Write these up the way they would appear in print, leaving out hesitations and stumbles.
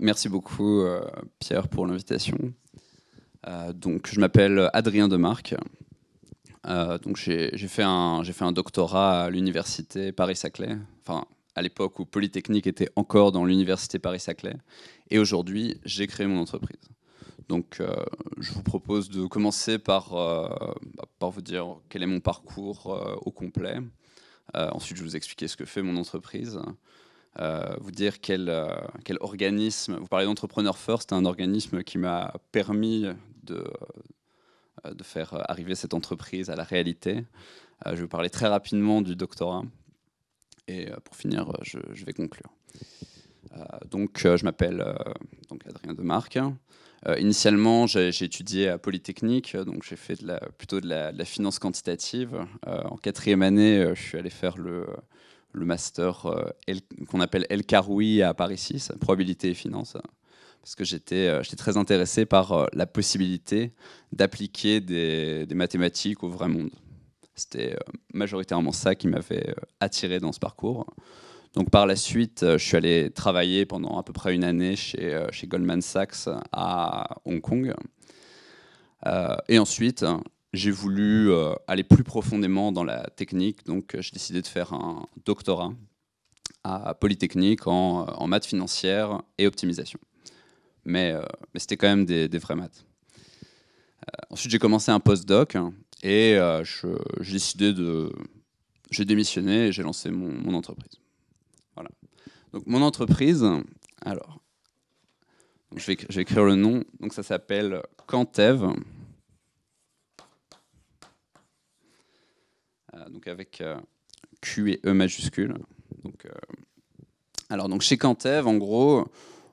Merci beaucoup, Pierre, pour l'invitation. Donc, je m'appelle Adrien Demarque. Donc, j'ai fait un doctorat à l'université Paris-Saclay, enfin, à l'époque où Polytechnique était encore dans l'université Paris-Saclay. Et aujourd'hui, j'ai créé mon entreprise. Donc, je vous propose de commencer par vous dire quel est mon parcours au complet. Ensuite, je vais vous expliquer ce que fait mon entreprise. Vous dire quel organisme, vous parlez d'Entrepreneur First, un organisme qui m'a permis de faire arriver cette entreprise à la réalité. Je vais vous parler très rapidement du doctorat et pour finir, je vais conclure. Donc, je m'appelle Adrien Demarque. Initialement, j'ai étudié à Polytechnique, donc j'ai fait plutôt de la finance quantitative. En 4e année, je suis allé faire le master qu'on appelle El Karoui à Paris 6, probabilité et finance, parce que j'étais très intéressé par la possibilité d'appliquer des mathématiques au vrai monde. C'était majoritairement ça qui m'avait attiré dans ce parcours. Donc par la suite, je suis allé travailler pendant à peu près une année chez Goldman Sachs à Hong Kong. Et ensuite, j'ai voulu aller plus profondément dans la technique, donc j'ai décidé de faire un doctorat à Polytechnique en maths financières et optimisation. Mais c'était quand même des vraies maths. Ensuite, j'ai commencé un postdoc et j'ai démissionné et j'ai lancé mon entreprise. Voilà. Donc mon entreprise, alors, donc je vais écrire le nom, donc ça s'appelle Quantev. Donc avec Q et E majuscules. Donc chez Quantev, en gros,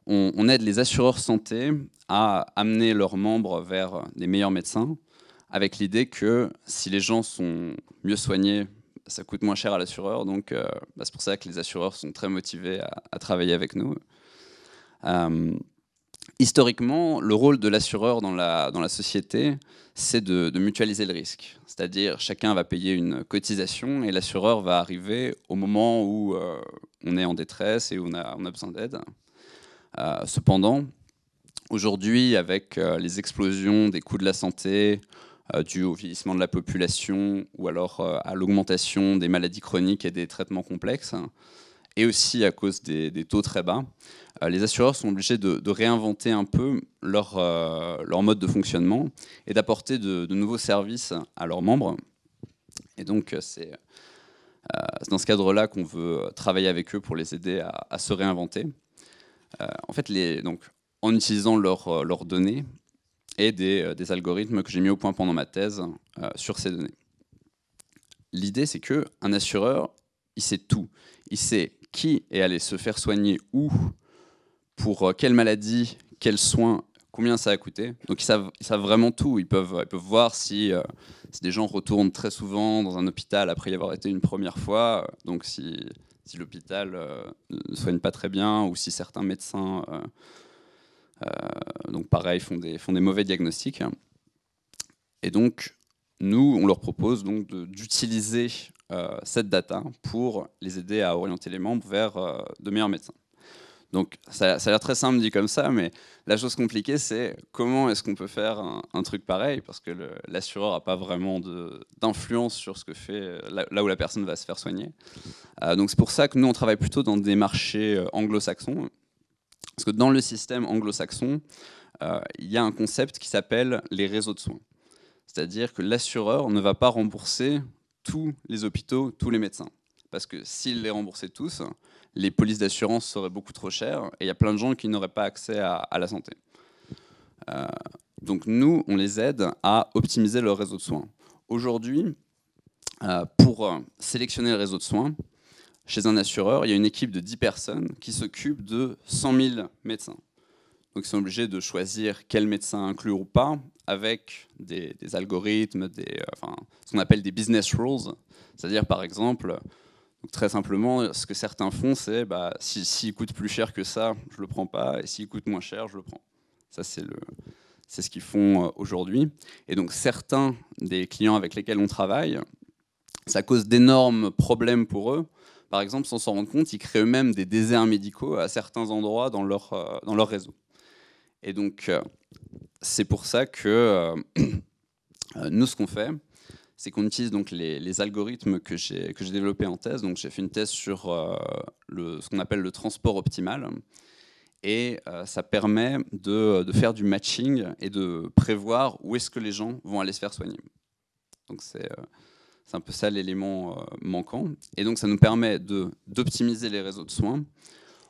on aide les assureurs santé à amener leurs membres vers des meilleurs médecins, avec l'idée que si les gens sont mieux soignés, ça coûte moins cher à l'assureur. Donc c'est pour ça que les assureurs sont très motivés à travailler avec nous. Historiquement, le rôle de l'assureur dans la société, c'est de mutualiser le risque. C'est-à-dire, chacun va payer une cotisation et l'assureur va arriver au moment où on est en détresse et où on a besoin d'aide. Cependant, aujourd'hui, avec les explosions des coûts de la santé, dues au vieillissement de la population ou alors à l'augmentation des maladies chroniques et des traitements complexes, et aussi à cause des taux très bas, les assureurs sont obligés de réinventer un peu leur mode de fonctionnement et d'apporter de nouveaux services à leurs membres. Et donc, c'est dans ce cadre-là qu'on veut travailler avec eux pour les aider à se réinventer. En fait, en utilisant leurs données et des algorithmes que j'ai mis au point pendant ma thèse sur ces données. L'idée, c'est qu'un assureur, il sait tout. Il sait qui est allé se faire soigner où, pour quelle maladie, quels soins, combien ça a coûté. Donc ils savent vraiment tout. Ils peuvent voir si des gens retournent très souvent dans un hôpital après y avoir été une première fois. Donc si l'hôpital ne soigne pas très bien, ou si certains médecins donc pareil, font des mauvais diagnostics. Et donc nous, on leur propose donc d'utiliser cette data pour les aider à orienter les membres vers de meilleurs médecins. Donc ça a l'air très simple dit comme ça, mais la chose compliquée, c'est comment est-ce qu'on peut faire un truc pareil, parce que l'assureur n'a pas vraiment d'influence sur ce que fait là où la personne va se faire soigner. Donc c'est pour ça que nous, on travaille plutôt dans des marchés anglo-saxons, parce que dans le système anglo-saxon, il y a un concept qui s'appelle les réseaux de soins. C'est-à-dire que l'assureur ne va pas rembourser tous les hôpitaux, tous les médecins. Parce que s'il les remboursait tous, les polices d'assurance seraient beaucoup trop chères et il y a plein de gens qui n'auraient pas accès à la santé. Donc nous, on les aide à optimiser leur réseau de soins. Aujourd'hui, pour sélectionner le réseau de soins, chez un assureur, il y a une équipe de 10 personnes qui s'occupe de 100 000 médecins. Donc ils sont obligés de choisir quel médecin inclure ou pas, avec des algorithmes, ce qu'on appelle des business rules. C'est-à-dire, par exemple, donc très simplement, ce que certains font, c'est s'il coûte plus cher que ça, je ne le prends pas, et s'il coûte moins cher, je le prends. Ça, c'est ce qu'ils font aujourd'hui. Et donc certains des clients avec lesquels on travaille, ça cause d'énormes problèmes pour eux, par exemple, sans s'en rendre compte, ils créent eux-mêmes des déserts médicaux à certains endroits dans leur réseau. Et donc, c'est pour ça que nous, ce qu'on fait, c'est qu'on utilise donc les algorithmes que j'ai développés en thèse. Donc, j'ai fait une thèse sur ce qu'on appelle le transport optimal. Et ça permet de faire du matching et de prévoir où est-ce que les gens vont aller se faire soigner. Donc, c'est un peu ça l'élément manquant. Et donc, ça nous permet d'optimiser les réseaux de soins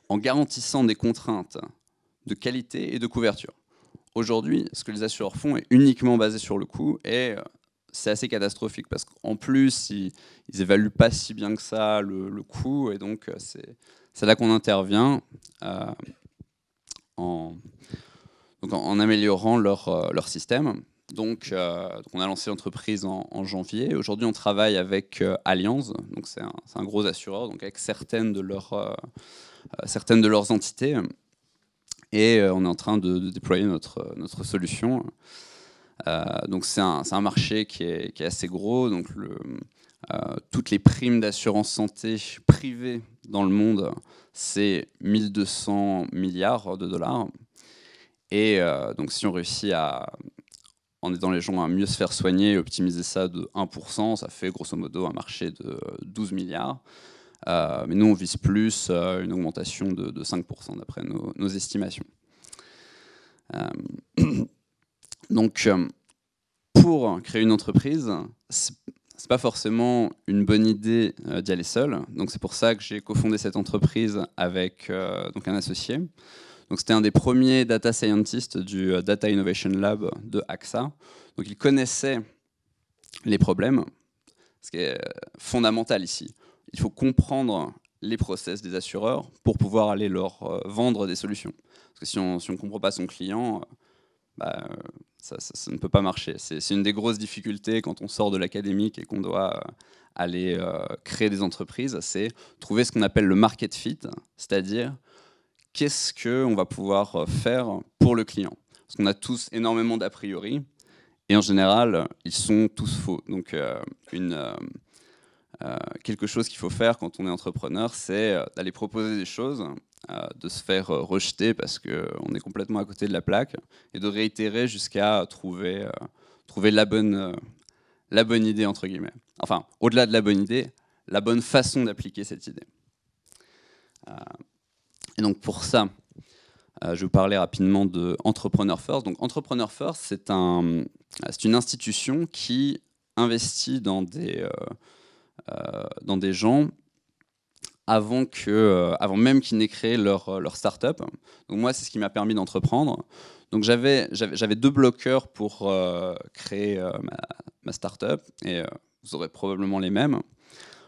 en garantissant des contraintes de qualité et de couverture. Aujourd'hui, ce que les assureurs font est uniquement basé sur le coût et c'est assez catastrophique parce qu'en plus, ils évaluent pas si bien que ça le coût et donc c'est là qu'on intervient en améliorant leur système. Donc, on a lancé l'entreprise en janvier. Aujourd'hui, on travaille avec Allianz, donc c'est un gros assureur, donc avec certaines de leurs entités. Et on est en train de déployer notre solution. Donc c'est un marché qui est assez gros. Donc toutes les primes d'assurance santé privées dans le monde, c'est 1200 milliards de dollars. Et donc si on réussit en aidant les gens à mieux se faire soigner et optimiser ça de 1%, ça fait grosso modo un marché de 12 milliards. Mais nous, on vise plus une augmentation de 5% d'après nos estimations. Donc, pour créer une entreprise, c'est pas forcément une bonne idée d'y aller seul. Donc, c'est pour ça que j'ai cofondé cette entreprise avec donc un associé. Donc, c'était un des premiers data scientists du Data Innovation Lab de AXA. Donc, il connaissait les problèmes, ce qui est fondamental ici. Il faut comprendre les process des assureurs pour pouvoir aller leur vendre des solutions. Parce que si on ne comprend pas son client, ça ne peut pas marcher. C'est une des grosses difficultés quand on sort de l'académique et qu'on doit aller créer des entreprises, c'est trouver ce qu'on appelle le market fit, c'est-à-dire qu'est-ce qu'on va pouvoir faire pour le client. Parce qu'on a tous énormément d'a priori, et en général, ils sont tous faux. Donc, quelque chose qu'il faut faire quand on est entrepreneur, c'est d'aller proposer des choses, de se faire rejeter parce qu'on est complètement à côté de la plaque, et de réitérer jusqu'à trouver la bonne idée, entre guillemets. Enfin, au-delà de la bonne idée, la bonne façon d'appliquer cette idée. Et donc pour ça, je vais vous parler rapidement de Entrepreneur First. Donc Entrepreneur First, c'est une institution qui investit dans des gens avant même qu'ils n'aient créé leur start-up. Donc moi, c'est ce qui m'a permis d'entreprendre. Donc j'avais 2 bloqueurs pour créer ma start-up, et vous aurez probablement les mêmes.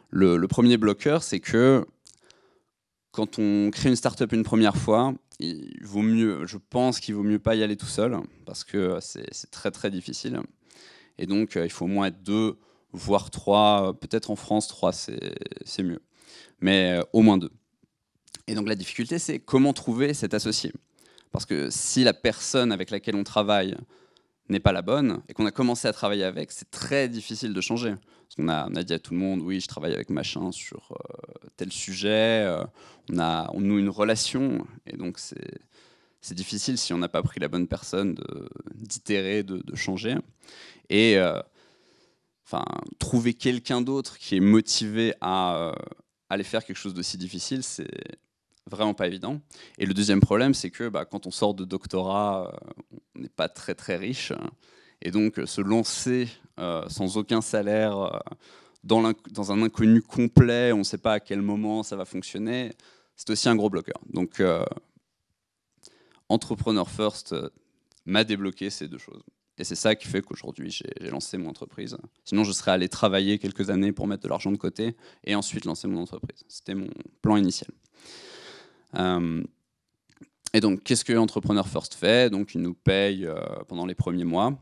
Le premier bloqueur, c'est que quand on crée une start-up une première fois, je pense qu'il vaut mieux pas y aller tout seul, parce que c'est très très difficile. Et donc il faut au moins être 2, voire 3, peut-être en France 3 c'est mieux, mais au moins 2. Et donc la difficulté, c'est comment trouver cet associé. Parce que si la personne avec laquelle on travaille n'est pas la bonne, et qu'on a commencé à travailler avec, c'est très difficile de changer. Parce qu'on a dit à tout le monde, oui, je travaille avec machin sur tel sujet, on noue une relation, et donc c'est difficile si on n'a pas pris la bonne personne d'itérer, de changer. Et trouver quelqu'un d'autre qui est motivé à aller faire quelque chose d'aussi difficile, c'est vraiment pas évident. Et le deuxième problème, c'est que quand on sort de doctorat, on n'est pas très très riche. Et donc se lancer sans aucun salaire dans un inconnu complet, on ne sait pas à quel moment ça va fonctionner, c'est aussi un gros bloqueur. Donc Entrepreneur First m'a débloqué ces 2 choses. Et c'est ça qui fait qu'aujourd'hui, j'ai lancé mon entreprise. Sinon, je serais allé travailler quelques années pour mettre de l'argent de côté et ensuite lancer mon entreprise. C'était mon plan initial. Et donc, qu'est-ce que Entrepreneur First fait? Donc, il nous paye pendant les premiers mois.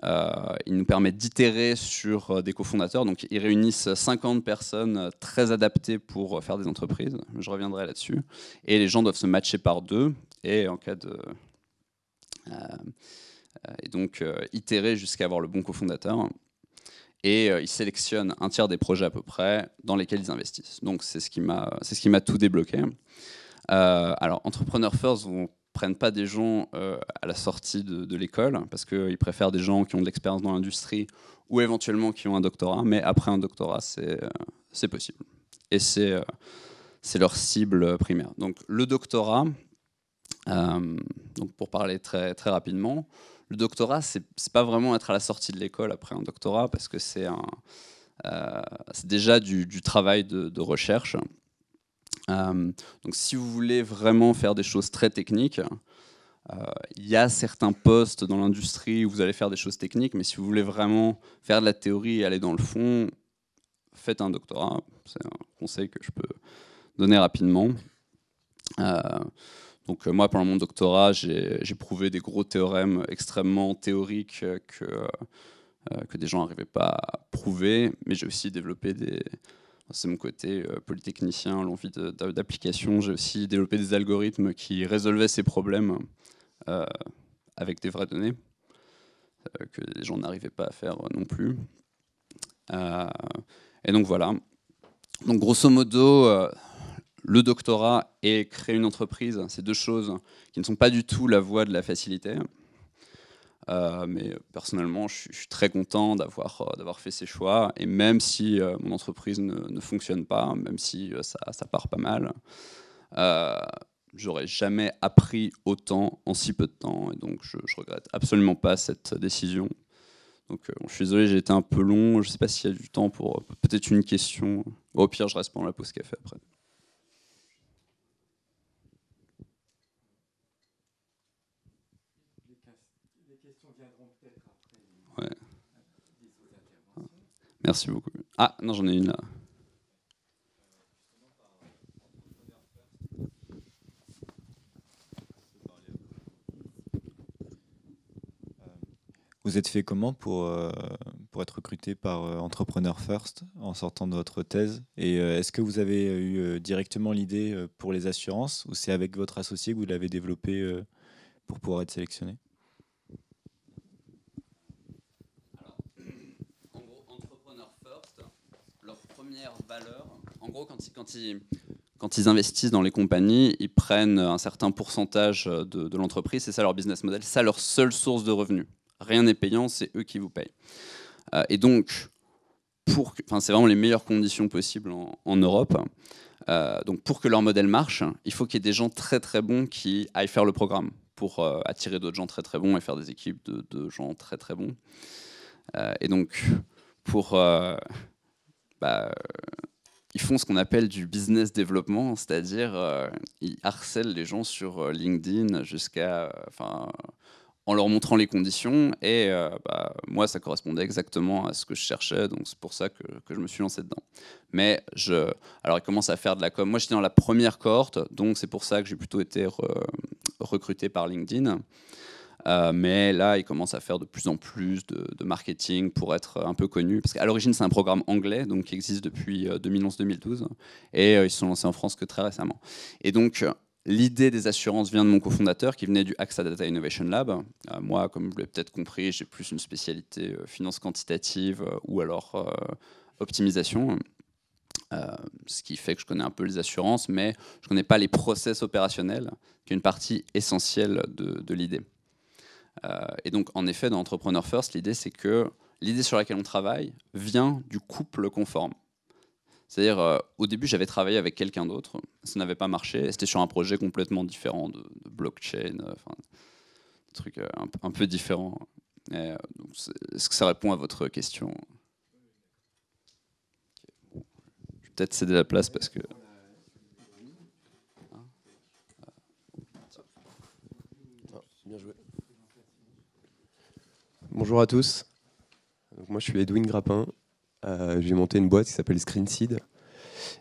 Il nous permet d'itérer sur des cofondateurs. Donc, ils réunissent 50 personnes très adaptées pour faire des entreprises. Je reviendrai là-dessus. Et les gens doivent se matcher par 2. Et en cas de... et donc, itérer jusqu'à avoir le bon cofondateur. et ils sélectionnent un tiers des projets à peu près dans lesquels ils investissent. Donc c'est ce qui m'a tout débloqué. Alors Entrepreneur First, on ne prenne pas des gens à la sortie de l'école, parce qu'ils préfèrent des gens qui ont de l'expérience dans l'industrie ou éventuellement qui ont un doctorat, mais après un doctorat, c'est possible. Et c'est leur cible primaire. Donc le doctorat, donc pour parler très, très rapidement, le doctorat, c'est pas vraiment être à la sortie de l'école après un doctorat, parce que c'est déjà du travail de recherche. Donc si vous voulez vraiment faire des choses très techniques, il y a certains postes dans l'industrie où vous allez faire des choses techniques, mais si vous voulez vraiment faire de la théorie et aller dans le fond, faites un doctorat. C'est un conseil que je peux donner rapidement. Donc moi, pendant mon doctorat, j'ai prouvé des gros théorèmes extrêmement théoriques que des gens n'arrivaient pas à prouver, mais j'ai aussi développé c'est mon côté polytechnicien, l'envie d'application. J'ai aussi développé des algorithmes qui résolvaient ces problèmes avec des vraies données, que les gens n'arrivaient pas à faire non plus. Et donc voilà. Donc grosso modo, le doctorat et créer une entreprise, c'est deux choses qui ne sont pas du tout la voie de la facilité. Mais personnellement, je suis très content d'avoir fait ces choix. Et même si mon entreprise ne fonctionne pas, même si ça part pas mal, j'aurais jamais appris autant en si peu de temps. Et donc, je regrette absolument pas cette décision. Donc, je suis désolé, j'ai été un peu long. Je ne sais pas s'il y a du temps pour peut-être une question. Au pire, je reste pendant la pause café après. Ouais. Merci beaucoup. Ah, non, j'en ai une là. Vous êtes fait comment pour être recruté par Entrepreneur First en sortant de votre thèse? Et est-ce que vous avez eu directement l'idée pour les assurances ou c'est avec votre associé que vous l'avez développé pour pouvoir être sélectionné? Alors, en gros, Entrepreneur First, leur première valeur, en gros, quand ils investissent dans les compagnies, ils prennent un certain pourcentage de l'entreprise, c'est ça leur business model, c'est ça leur seule source de revenus. Rien n'est payant, c'est eux qui vous payent. Et donc, c'est vraiment les meilleures conditions possibles en Europe. Donc pour que leur modèle marche, il faut qu'il y ait des gens très très bons qui aillent faire le programme pour attirer d'autres gens très très bons et faire des équipes de gens très très bons. Et donc, ils font ce qu'on appelle du business développement, c'est-à-dire ils harcèlent les gens sur LinkedIn en leur montrant les conditions. Et moi, ça correspondait exactement à ce que je cherchais, donc c'est pour ça que je me suis lancé dedans. Mais alors, ils commencent à faire de la com. Moi, j'étais dans la première cohorte, donc c'est pour ça que j'ai plutôt été recruté par LinkedIn. Mais là, ils commencent à faire de plus en plus de marketing pour être un peu connus. Parce qu'à l'origine, c'est un programme anglais, donc qui existe depuis 2011-2012. Et ils se sont lancés en France que très récemment. Et donc, l'idée des assurances vient de mon cofondateur qui venait du AXA Data Innovation Lab. Moi, comme vous l'avez peut-être compris, j'ai plus une spécialité finance quantitative ou alors optimisation. Ce qui fait que je connais un peu les assurances, mais je ne connais pas les process opérationnels, qui est une partie essentielle de l'idée. Et donc, en effet, dans Entrepreneur First, l'idée, c'est que l'idée sur laquelle on travaille vient du couple conforme. C'est-à-dire, au début, j'avais travaillé avec quelqu'un d'autre, ça n'avait pas marché, c'était sur un projet complètement différent de blockchain, des trucs un peu différents. Est-ce que ça répond à votre question? Je vais peut-être céder la place parce que... Bien joué. Bonjour à tous. Donc moi je suis Edwin Grappin. J'ai monté une boîte qui s'appelle Screenseed.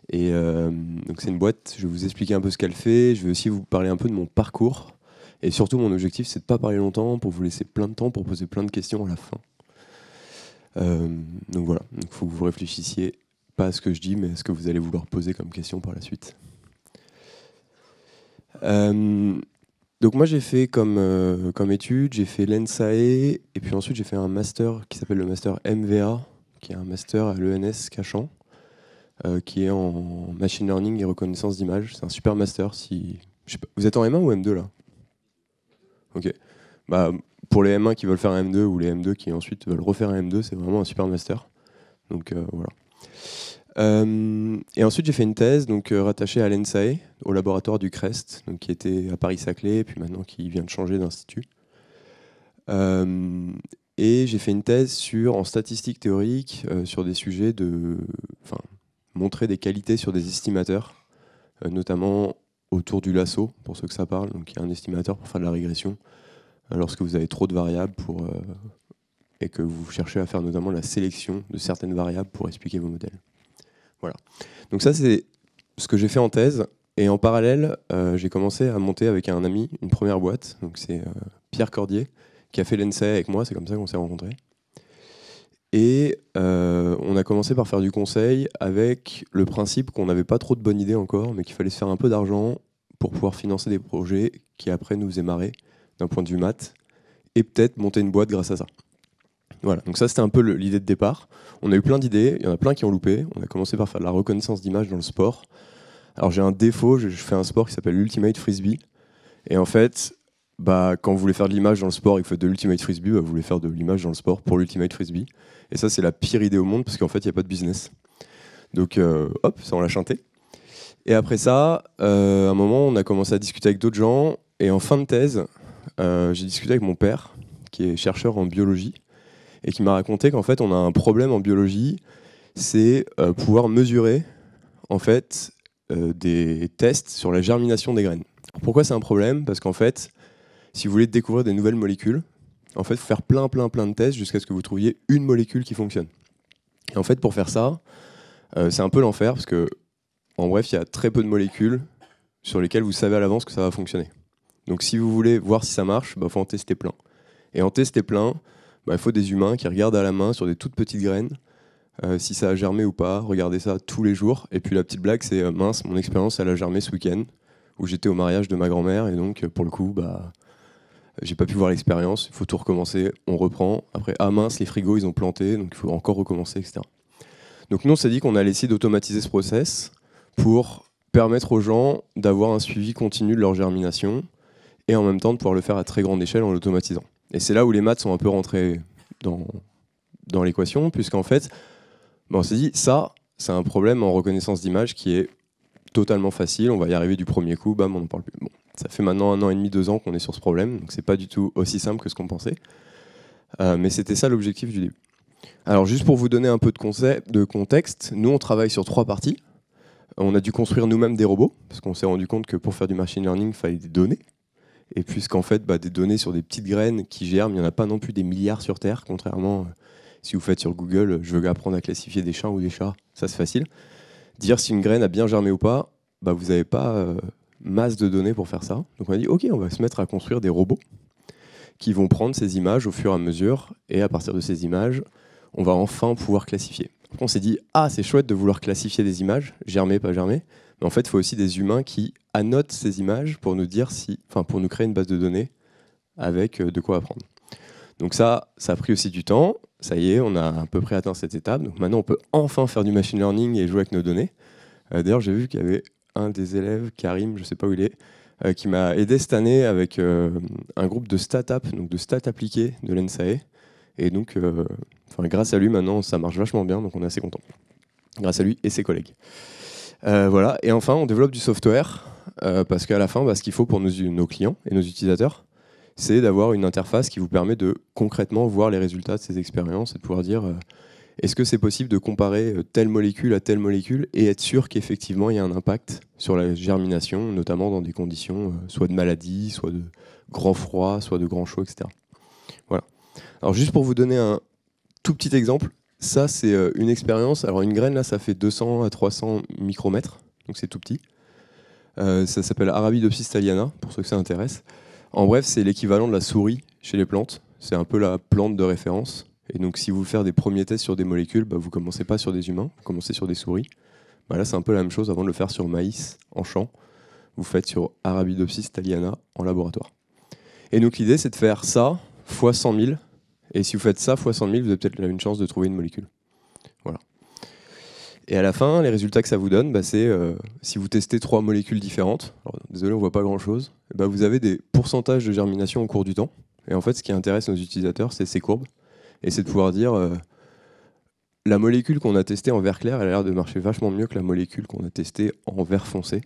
Et donc c'est une boîte, je vais vous expliquer un peu ce qu'elle fait. Je vais aussi vous parler un peu de mon parcours. Et surtout mon objectif c'est de ne pas parler longtemps pour vous laisser plein de temps pour poser plein de questions à la fin. Donc voilà, il faut que vous réfléchissiez pas à ce que je dis mais à ce que vous allez vouloir poser comme question par la suite. Donc moi j'ai fait comme étude, j'ai fait l'ENSAE et puis ensuite j'ai fait un master qui s'appelle le master MVA qui est un master à l'ENS Cachan, qui est en machine learning et reconnaissance d'image. C'est un super master. Je sais pas, vous êtes en M1 ou M2 là? Ok. Bah, pour les M1 qui veulent faire un M2 ou les M2 qui ensuite veulent refaire un M2, c'est vraiment un super master. Donc voilà. Et ensuite, j'ai fait une thèse rattachée à l'ENSAE, au laboratoire du CREST, qui était à Paris-Saclay, puis maintenant qui vient de changer d'institut. Et j'ai fait une thèse en statistique théorique sur des sujets montrer des qualités sur des estimateurs, notamment autour du lasso, pour ceux que ça parle. Donc il y a un estimateur pour faire de la régression lorsque vous avez trop de variables et que vous cherchez à faire notamment la sélection de certaines variables pour expliquer vos modèles. Voilà. Donc ça, c'est ce que j'ai fait en thèse. Et en parallèle, j'ai commencé à monter avec un ami une première boîte. Donc c'est Pierre Cordier qui a fait l'ENSAE avec moi. C'est comme ça qu'on s'est rencontrés. Et on a commencé par faire du conseil avec le principe qu'on n'avait pas trop de bonnes idées encore, mais qu'il fallait se faire un peu d'argent pour pouvoir financer des projets qui après nous faisaient marrer d'un point de vue maths et peut-être monter une boîte grâce à ça. Voilà, donc ça c'était un peu l'idée de départ. On a eu plein d'idées, il y en a plein qui ont loupé. On a commencé par faire de la reconnaissance d'image dans le sport. Alors j'ai un défaut, je fais un sport qui s'appelle l'Ultimate Frisbee. Et en fait, quand vous voulez faire de l'image dans le sport et que vous faites de l'Ultimate Frisbee, vous voulez faire de l'image dans le sport pour l'Ultimate Frisbee. Et ça, c'est la pire idée au monde parce qu'en fait, il n'y a pas de business. Donc, hop, ça, on l'a chanté. Et après ça, à un moment, on a commencé à discuter avec d'autres gens. Et en fin de thèse, j'ai discuté avec mon père, qui est chercheur en biologie, et qui m'a raconté qu'en fait, on a un problème en biologie, c'est pouvoir mesurer en fait, des tests sur la germination des graines. Pourquoi c'est un problème? Parce qu'en fait, si vous voulez découvrir des nouvelles molécules, en fait, il faut faire plein de tests jusqu'à ce que vous trouviez une molécule qui fonctionne. Et en fait, pour faire ça, c'est un peu l'enfer parce que, en bref, il y a très peu de molécules sur lesquelles vous savez à l'avance que ça va fonctionner. Donc, si vous voulez voir si ça marche, faut en tester plein. Et en tester plein, il faut des humains qui regardent à la main sur des toutes petites graines si ça a germé ou pas. Regardez ça tous les jours. Et puis la petite blague, c'est mince, mon expérience, elle a germé ce week-end où j'étais au mariage de ma grand-mère et donc pour le coup, j'ai pas pu voir l'expérience, il faut tout recommencer, on reprend. Après, mince, les frigos, ils ont planté, donc il faut encore recommencer, etc. Donc nous, on s'est dit qu'on allait essayer d'automatiser ce process pour permettre aux gens d'avoir un suivi continu de leur germination et en même temps de pouvoir le faire à très grande échelle en l'automatisant. Et c'est là où les maths sont un peu rentrés dans l'équation, puisqu'en fait, on s'est dit, ça, c'est un problème en reconnaissance d'image qui est totalement facile, on va y arriver du premier coup, on n'en parle plus. Bon. Ça fait maintenant 1 an et demi, 2 ans qu'on est sur ce problème, donc c'est pas du tout aussi simple que ce qu'on pensait. Mais c'était ça l'objectif du début. Alors juste pour vous donner un peu de contexte, nous on travaille sur 3 parties. On a dû construire nous-mêmes des robots, parce qu'on s'est rendu compte que pour faire du machine learning, il fallait des données. Et puisqu'en fait, des données sur des petites graines qui germent, il n'y en a pas non plus des milliards sur Terre, contrairement si vous faites sur Google, je veux apprendre à classifier des chiens ou des chats, ça c'est facile. Dire si une graine a bien germé ou pas, vous n'avez pas masse de données pour faire ça. Donc on a dit, ok, on va se mettre à construire des robots qui vont prendre ces images au fur et à mesure, et à partir de ces images, on va enfin pouvoir classifier. Après, on s'est dit, c'est chouette de vouloir classifier des images, germer, pas germer, mais en fait, il faut aussi des humains qui annotent ces images pour nous dire pour nous créer une base de données avec de quoi apprendre. Donc ça a pris aussi du temps. Ça y est, on a à peu près atteint cette étape. Donc maintenant, on peut enfin faire du machine learning et jouer avec nos données. D'ailleurs, j'ai vu qu'il y avait un des élèves, Karim, je ne sais pas où il est, qui m'a aidé cette année avec un groupe de stat-app, donc de stats appliquées de l'ENSAE. Et donc, grâce à lui, maintenant, ça marche vachement bien, donc on est assez content. Grâce à lui et ses collègues. Voilà. Et enfin, on développe du software, parce qu'à la fin, ce qu'il faut pour nos clients et nos utilisateurs, c'est d'avoir une interface qui vous permet de concrètement voir les résultats de ces expériences et de pouvoir dire est-ce que c'est possible de comparer telle molécule à telle molécule et être sûr qu'effectivement il y a un impact sur la germination, notamment dans des conditions soit de maladie, soit de grand froid, soit de grand chaud, etc. Voilà. Alors juste pour vous donner un tout petit exemple, ça c'est une expérience. Alors une graine là, ça fait 200 à 300 micromètres, donc c'est tout petit. Ça s'appelle Arabidopsis thaliana, pour ceux que ça intéresse. En bref, c'est l'équivalent de la souris chez les plantes. C'est un peu la plante de référence. Et donc, si vous voulez faire des premiers tests sur des molécules, vous ne commencez pas sur des humains, vous commencez sur des souris. Là, c'est un peu la même chose. Avant de le faire sur maïs, en champ, vous faites sur Arabidopsis thaliana en laboratoire. Et donc, l'idée, c'est de faire ça fois 100 000. Et si vous faites ça fois 100 000, vous avez peut-être une chance de trouver une molécule. Voilà. Et à la fin, les résultats que ça vous donne, c'est si vous testez 3 molécules différentes, alors, désolé, on voit pas grand-chose, vous avez des pourcentages de germination au cours du temps. Et en fait, ce qui intéresse nos utilisateurs, c'est ces courbes. Et c'est de pouvoir dire, la molécule qu'on a testée en vert clair, elle a l'air de marcher vachement mieux que la molécule qu'on a testée en vert foncé.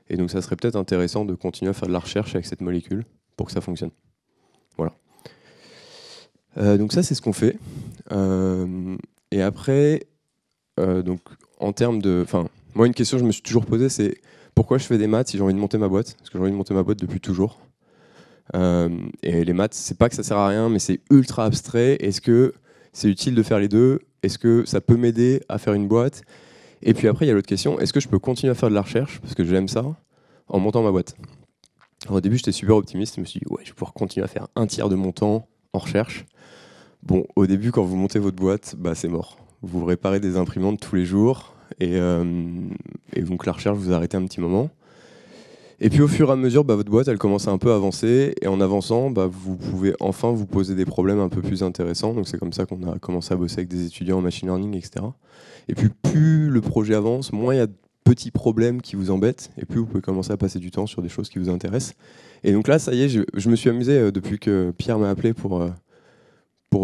Et donc, ça serait peut-être intéressant de continuer à faire de la recherche avec cette molécule pour que ça fonctionne. Voilà. Donc ça, c'est ce qu'on fait. Et après, donc, en termes de... moi, une question que je me suis toujours posée, c'est pourquoi je fais des maths si j'ai envie de monter ma boîte ? Parce que j'ai envie de monter ma boîte depuis toujours. Et les maths, c'est pas que ça sert à rien, mais c'est ultra abstrait. Est-ce que c'est utile de faire les deux ? Est-ce que ça peut m'aider à faire une boîte ? Et puis après, il y a l'autre question, est-ce que je peux continuer à faire de la recherche, parce que j'aime ça, en montant ma boîte ? Alors, au début, j'étais super optimiste, je me suis dit, ouais, je vais pouvoir continuer à faire un tiers de mon temps en recherche. Bon, au début, quand vous montez votre boîte, c'est mort. Vous réparez des imprimantes tous les jours, et donc la recherche, vous arrêtez un petit moment. Et puis au fur et à mesure, votre boîte, elle commence à un peu avancer, et en avançant, vous pouvez enfin vous poser des problèmes un peu plus intéressants. Donc c'est comme ça qu'on a commencé à bosser avec des étudiants en machine learning, etc. Et puis plus le projet avance, moins il y a de petits problèmes qui vous embêtent, et plus vous pouvez commencer à passer du temps sur des choses qui vous intéressent. Et donc là, ça y est, je me suis amusé depuis que Pierre m'a appelé pour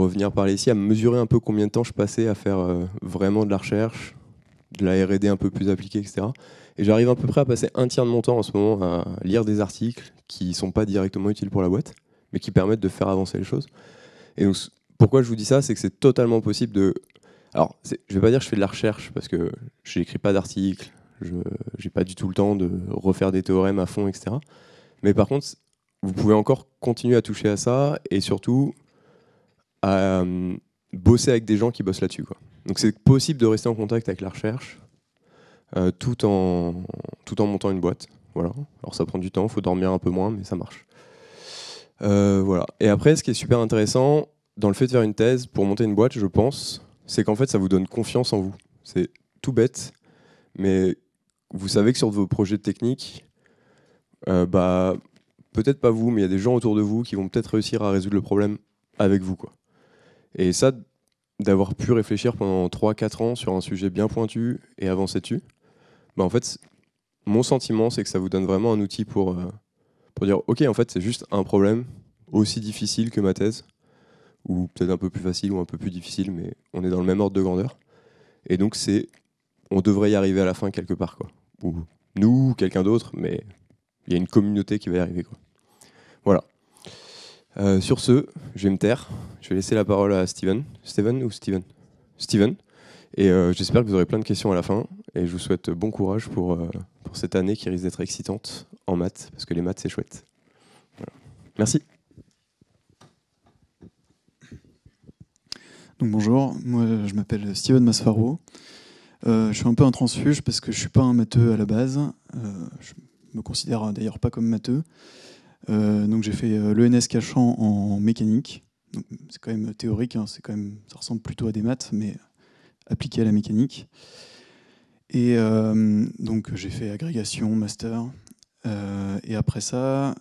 venir parler ici, à mesurer un peu combien de temps je passais à faire vraiment de la recherche, de la R&D un peu plus appliquée, etc. Et j'arrive à peu près à passer un tiers de mon temps en ce moment à lire des articles qui ne sont pas directement utiles pour la boîte, mais qui permettent de faire avancer les choses. Et donc, pourquoi je vous dis ça, c'est que c'est totalement possible de... Alors, je ne vais pas dire que je fais de la recherche, parce que je n'écris pas d'articles, je n'ai pas du tout le temps de refaire des théorèmes à fond, etc. Mais par contre, vous pouvez encore continuer à toucher à ça, et surtout à bosser avec des gens qui bossent là-dessus, quoi. Donc c'est possible de rester en contact avec la recherche tout en montant une boîte. Voilà. Alors ça prend du temps, il faut dormir un peu moins, mais ça marche. Voilà. Et après, ce qui est super intéressant dans le fait de faire une thèse pour monter une boîte, je pense, c'est qu'en fait, ça vous donne confiance en vous. C'est tout bête, mais vous savez que sur vos projets techniques, peut-être pas vous, mais il y a des gens autour de vous qui vont peut-être réussir à résoudre le problème avec vous, quoi. Et ça, d'avoir pu réfléchir pendant 3-4 ans sur un sujet bien pointu et avancer dessus, en fait, mon sentiment, c'est que ça vous donne vraiment un outil pour dire « Ok, en fait, c'est juste un problème aussi difficile que ma thèse, ou peut-être un peu plus facile ou un peu plus difficile, mais on est dans le même ordre de grandeur. Et donc, on devrait y arriver à la fin quelque part, quoi. Ou nous, ou quelqu'un d'autre, mais il y a une communauté qui va y arriver, quoi. » Voilà. Sur ce, je vais me taire. Je vais laisser la parole à Steven. Steven. Et j'espère que vous aurez plein de questions à la fin. Et je vous souhaite bon courage pour cette année qui risque d'être excitante en maths, parce que les maths, c'est chouette. Voilà. Merci. Donc bonjour, moi je m'appelle Steven Masfaro. Je suis un peu un transfuge parce que je ne suis pas un matheux à la base. Je me considère d'ailleurs pas comme matheux. Donc j'ai fait l'ENS Cachan en mécanique. Donc, c'est quand même théorique, hein, ça ressemble plutôt à des maths, mais appliqué à la mécanique. Et donc j'ai fait agrégation, master. Et après ça,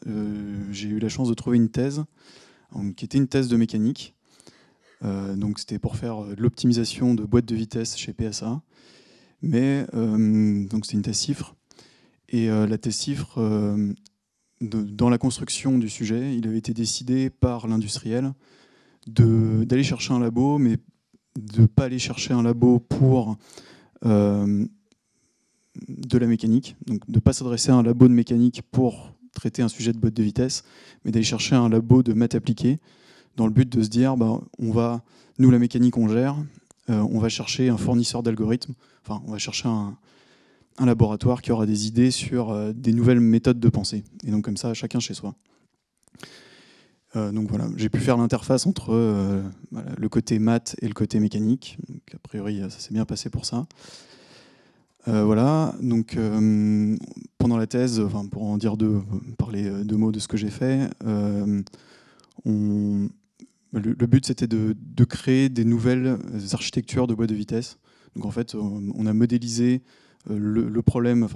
j'ai eu la chance de trouver une thèse, qui était une thèse de mécanique. Donc c'était pour faire de l'optimisation de boîtes de vitesse chez PSA. Mais donc c'est une thèse CIFRE. Et la thèse CIFRE, dans la construction du sujet, il avait été décidé par l'industriel d'aller chercher un labo, mais de ne pas aller chercher un labo pour de la mécanique, donc de ne pas s'adresser à un labo de mécanique pour traiter un sujet de boîte de vitesse, mais d'aller chercher un labo de maths appliquées, dans le but de se dire, nous la mécanique on gère, on va chercher un fournisseur d'algorithmes, on va chercher un laboratoire qui aura des idées sur des nouvelles méthodes de pensée. Et donc comme ça, chacun chez soi. Donc voilà, j'ai pu faire l'interface entre le côté maths et le côté mécanique. Donc, a priori, ça s'est bien passé pour ça. Voilà, donc pendant la thèse, pour en dire parler deux mots de ce que j'ai fait, le but c'était de créer des nouvelles architectures de boîtes de vitesse. Donc en fait, on a modélisé le problème,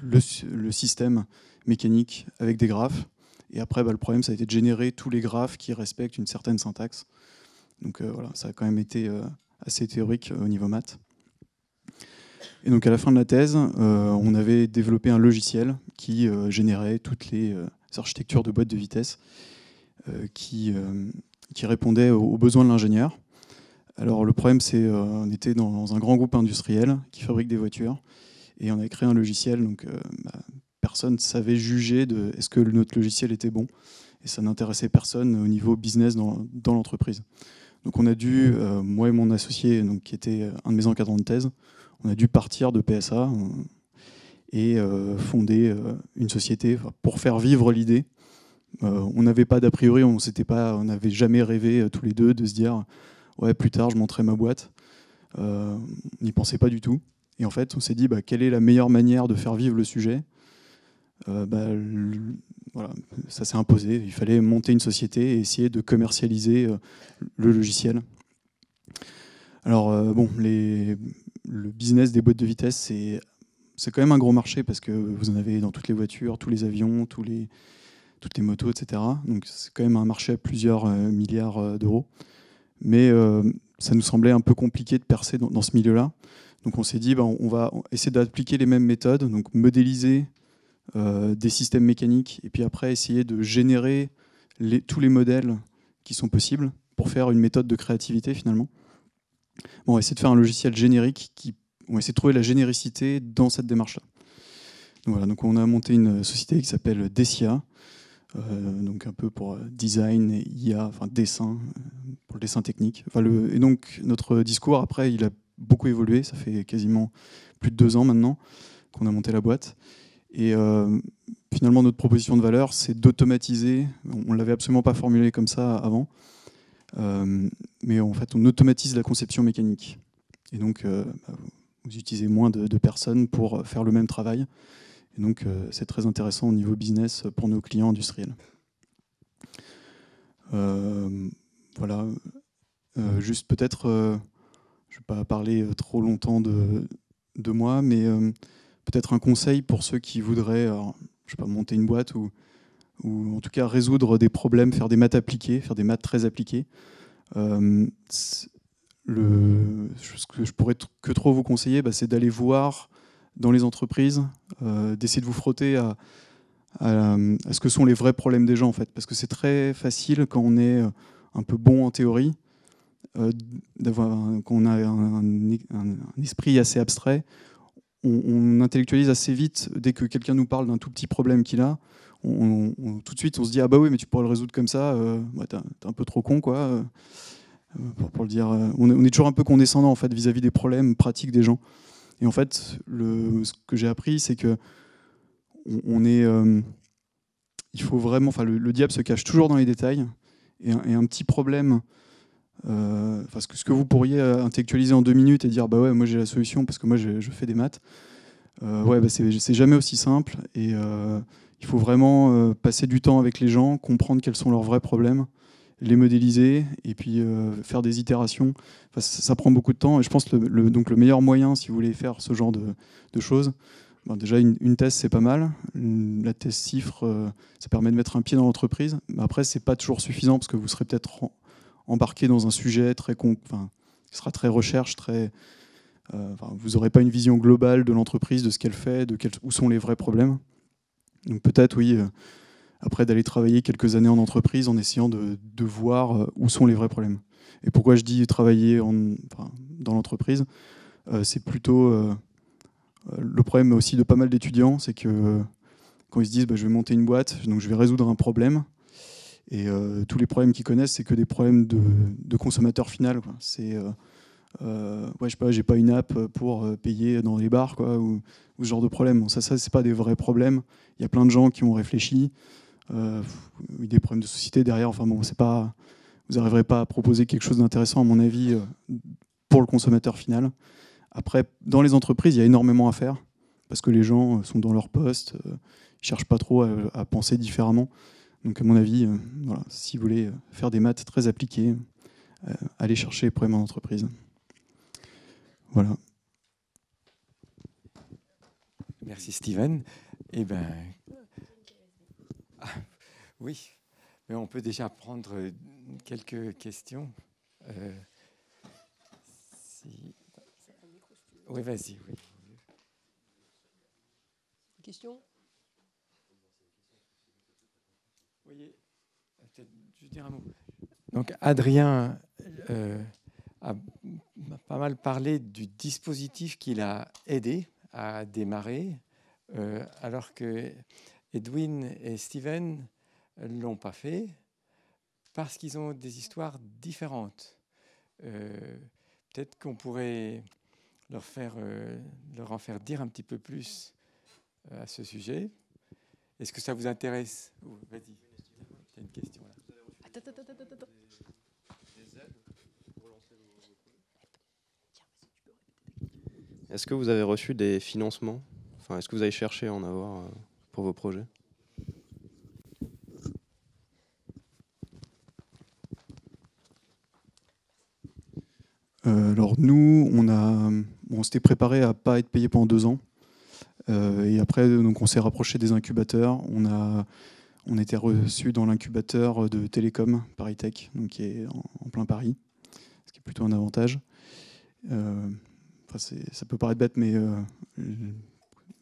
le système mécanique avec des graphes. Et après, le problème, ça a été de générer tous les graphes qui respectent une certaine syntaxe. Donc voilà, ça a quand même été assez théorique au niveau maths. Et donc à la fin de la thèse, on avait développé un logiciel qui générait toutes les architectures de boîtes de vitesse qui répondaient aux besoins de l'ingénieur. Alors le problème, c'est on était dans un grand groupe industriel qui fabrique des voitures et on a créé un logiciel, donc personne ne savait juger de est-ce que notre logiciel était bon, et ça n'intéressait personne au niveau business dans l'entreprise. Donc on a dû, moi et mon associé, donc, qui était un de mes encadrants de thèse, on a dû partir de PSA et fonder une société pour faire vivre l'idée. On n'avait pas d'a priori, on n'avait jamais rêvé tous les deux de se dire ouais, plus tard je monterai ma boîte. On n'y pensait pas du tout. Et en fait, on s'est dit quelle est la meilleure manière de faire vivre le sujet. Voilà, ça s'est imposé. Il fallait monter une société et essayer de commercialiser le logiciel. Alors bon, le business des boîtes de vitesse, c'est quand même un gros marché parce que vous en avez dans toutes les voitures, tous les avions, toutes les motos, etc. Donc c'est quand même un marché à plusieurs milliards d'euros. Mais ça nous semblait un peu compliqué de percer dans ce milieu-là. Donc on s'est dit, on va essayer d'appliquer les mêmes méthodes, donc modéliser des systèmes mécaniques, et puis après essayer de générer tous les modèles qui sont possibles pour faire une méthode de créativité finalement. Bon, on va essayer de faire un logiciel générique on va essayer de trouver la généricité dans cette démarche-là. Donc, voilà, donc on a monté une société qui s'appelle Dessia, donc un peu pour design et IA, enfin dessin, pour le dessin technique. Et donc notre discours après, il a beaucoup évolué. Ça fait quasiment plus de 2 ans maintenant qu'on a monté la boîte. Et finalement, notre proposition de valeur, c'est d'automatiser. On ne l'avait absolument pas formulé comme ça avant. Mais en fait, on automatise la conception mécanique. Et donc, vous utilisez moins de personnes pour faire le même travail. Et donc, c'est très intéressant au niveau business pour nos clients industriels. Voilà. Juste peut-être, je ne vais pas parler trop longtemps de moi, mais peut-être un conseil pour ceux qui voudraient je sais pas, monter une boîte ou en tout cas résoudre des problèmes, faire des maths appliquées, faire des maths très appliquées. Ce que je pourrais que trop vous conseiller, c'est d'aller voir dans les entreprises, d'essayer de vous frotter à ce que sont les vrais problèmes des gens, en fait. Parce que c'est très facile quand on est un peu bon en théorie, qu'on a un esprit assez abstrait, on intellectualise assez vite. Dès que quelqu'un nous parle d'un tout petit problème qu'il a, tout de suite on se dit ah bah oui, mais tu pourrais le résoudre comme ça, t'es un peu trop con, quoi. Pour le dire, on est toujours un peu condescendant en fait vis-à-vis des problèmes pratiques des gens. Et en fait, ce que j'ai appris, c'est que il faut vraiment, le diable se cache toujours dans les détails. Et un petit problème, ce que vous pourriez intellectualiser en 2 minutes et dire bah ouais, moi j'ai la solution parce que moi je fais des maths. C'est jamais aussi simple. Et il faut vraiment passer du temps avec les gens, comprendre quels sont leurs vrais problèmes, les modéliser et puis faire des itérations. Ça prend beaucoup de temps. Et je pense que donc le meilleur moyen, si vous voulez faire ce genre de choses, déjà une thèse c'est pas mal. La thèse CIFRE, ça permet de mettre un pied dans l'entreprise. Mais après, c'est pas toujours suffisant parce que vous serez peut-être embarqué dans un sujet qui sera très recherche, vous n'aurez pas une vision globale de l'entreprise, de ce qu'elle fait, où sont les vrais problèmes. Donc peut-être, oui, après d'aller travailler quelques années en entreprise en essayant de voir où sont les vrais problèmes. Et pourquoi je dis travailler dans l'entreprise, c'est plutôt le problème aussi de pas mal d'étudiants, c'est que quand ils se disent je vais monter une boîte, donc je vais résoudre un problème, et tous les problèmes qu'ils connaissent, c'est que des problèmes de consommateur final, quoi. C'est je sais pas, j'ai pas une app pour payer dans les bars, quoi, ou ce genre de problème. Bon, ça c'est pas des vrais problèmes. Il y a plein de gens qui ont réfléchi, des problèmes de société derrière. Enfin bon, c'est pas, vous n'arriverez pas à proposer quelque chose d'intéressant à mon avis pour le consommateur final. Après, dans les entreprises, il y a énormément à faire parce que les gens sont dans leur poste, ils cherchent pas trop à penser différemment. Donc à mon avis, voilà, si vous voulez faire des maths très appliquées, allez chercher les problèmes en entreprise. Voilà. Merci Steven. Oui, mais on peut déjà prendre quelques questions. Oui, vas-y. Oui. Question? Oui, peut-être juste dire un mot. Donc, Adrien a pas mal parlé du dispositif qui l'a aidé à démarrer, alors que Edwin et Steven ne l'ont pas fait parce qu'ils ont des histoires différentes. Peut-être qu'on pourrait leur en faire dire un petit peu plus à ce sujet. Est-ce que ça vous intéresse? Vas-y, tu as une question là. Attends. Est-ce que vous avez reçu des financements? Enfin, est-ce que vous avez cherché à en avoir pour vos projets? Alors nous, on s'était préparé à pas être payé pendant 2 ans. Et après, donc on s'est rapproché des incubateurs. On a été reçu dans l'incubateur de Télécom, Paris Tech, donc qui est en plein Paris, ce qui est plutôt un avantage. Ça peut paraître bête, mais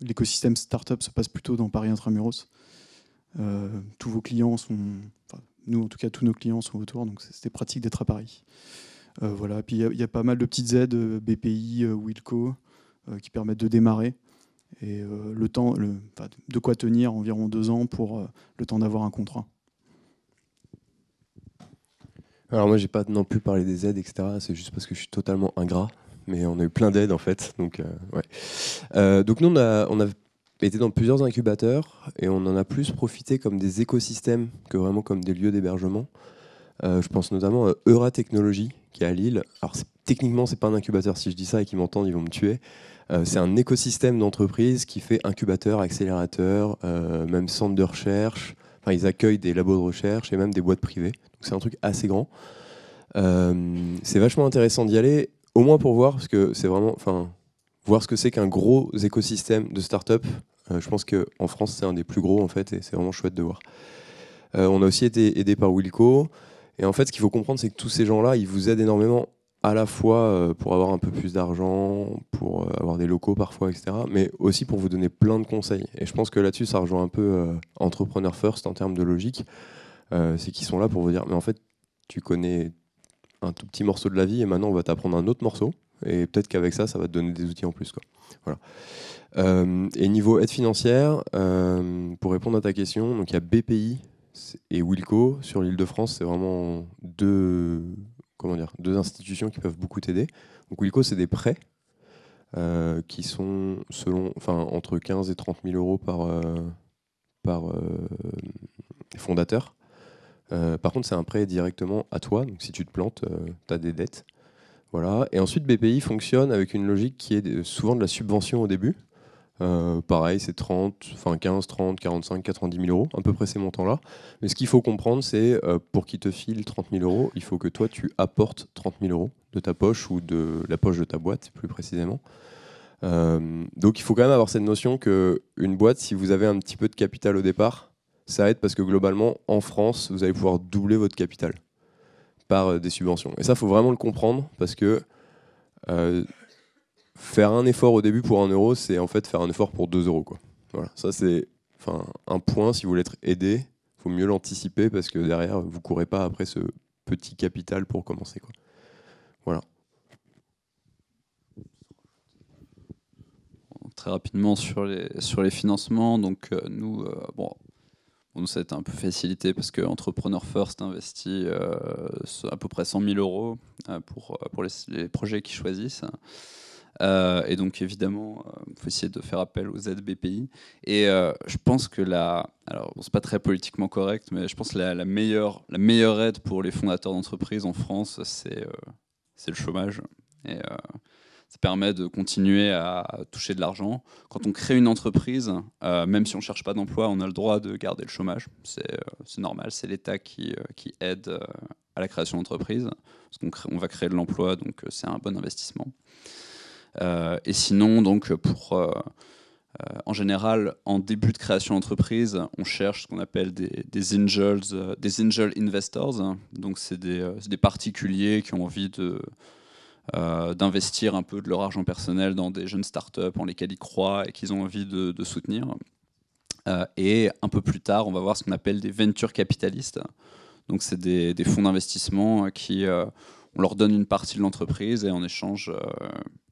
l'écosystème startup se passe plutôt dans Paris Intramuros. Tous vos clients sont... nous, en tout cas, tous nos clients sont autour, donc c'était pratique d'être à Paris. Voilà. Puis il y a pas mal de petites aides, BPI, Wilco, qui permettent de démarrer. Et de quoi tenir environ 2 ans pour le temps d'avoir un contrat. Alors moi, j'ai pas non plus parlé des aides, etc. C'est juste parce que je suis totalement ingrat. Mais on a eu plein d'aides en fait. Donc, ouais. Donc nous, on a été dans plusieurs incubateurs et on en a plus profité comme des écosystèmes que vraiment comme des lieux d'hébergement. Je pense notamment à Eura Technologies, qui est à Lille. Alors techniquement, c'est pas un incubateur. Si je dis ça et qu'ils m'entendent, ils vont me tuer. C'est un écosystème d'entreprise qui fait incubateur, accélérateur, même centre de recherche. Enfin, ils accueillent des labos de recherche et même des boîtes privées. Donc c'est un truc assez grand. C'est vachement intéressant d'y aller, au moins pour voir, parce que c'est vraiment, voir ce que c'est qu'un gros écosystème de start-up. Je pense qu'en France, c'est un des plus gros en fait, et c'est vraiment chouette de voir. On a aussi été aidé par Wilco. Et en fait, ce qu'il faut comprendre, c'est que tous ces gens-là, ils vous aident énormément, à la fois pour avoir un peu plus d'argent, pour avoir des locaux parfois, etc., mais aussi pour vous donner plein de conseils. Et je pense que là-dessus, ça rejoint un peu Entrepreneur First en termes de logique. C'est qu'ils sont là pour vous dire, mais en fait, tu connais un tout petit morceau de la vie et maintenant, on va t'apprendre un autre morceau. Et peut-être qu'avec ça, ça va te donner des outils en plus, quoi. Voilà. Et niveau aide financière, pour répondre à ta question, donc il y a BPI et Wilco sur l'Île-de-France. C'est vraiment deux institutions qui peuvent beaucoup t'aider. Donc Wilco, c'est des prêts qui sont entre 15 et 30 000 euros par fondateur. Par contre, c'est un prêt directement à toi. Donc si tu te plantes, tu as des dettes. Voilà. Et ensuite, BPI fonctionne avec une logique qui est souvent de la subvention au début. Pareil, c'est 15, 30, 45, 90 000 euros, à peu près ces montants-là. Mais ce qu'il faut comprendre, c'est pour qu'ils te filent 30 000 euros, il faut que toi, tu apportes 30 000 euros de ta poche ou de la poche de ta boîte, plus précisément. Donc il faut quand même avoir cette notion qu'une boîte, si vous avez un petit peu de capital au départ, ça aide parce que globalement, en France, vous allez pouvoir doubler votre capital par des subventions. Et ça, il faut vraiment le comprendre parce que faire un effort au début pour 1 euro, c'est en fait faire un effort pour 2 euros, quoi. Voilà. Ça, c'est un point, si vous voulez être aidé, il faut mieux l'anticiper parce que derrière, vous ne courez pas après ce petit capital pour commencer, quoi. Voilà. Très rapidement sur les financements, donc nous, ça a été un peu facilité parce que Entrepreneur First investit à peu près 100 000 euros pour les projets qu'ils choisissent. Et donc évidemment, il faut essayer de faire appel aux aides BPI. Et je pense que alors c'est pas très politiquement correct, mais je pense que la meilleure aide pour les fondateurs d'entreprises en France, c'est le chômage. Et ça permet de continuer à toucher de l'argent. Quand on crée une entreprise, même si on ne cherche pas d'emploi, on a le droit de garder le chômage. C'est normal, c'est l'État qui aide à la création d'entreprise. Parce qu'on va créer de l'emploi, donc c'est un bon investissement. Et sinon, donc, en général, en début de création d'entreprise, on cherche ce qu'on appelle des angel investors. Donc, c'est des particuliers qui ont envie de d'investir un peu de leur argent personnel dans des jeunes startups en lesquelles ils croient et qu'ils ont envie de soutenir. Et un peu plus tard, on va voir ce qu'on appelle des venture capitalistes. Donc c'est des fonds d'investissement qui, on leur donne une partie de l'entreprise et en échange,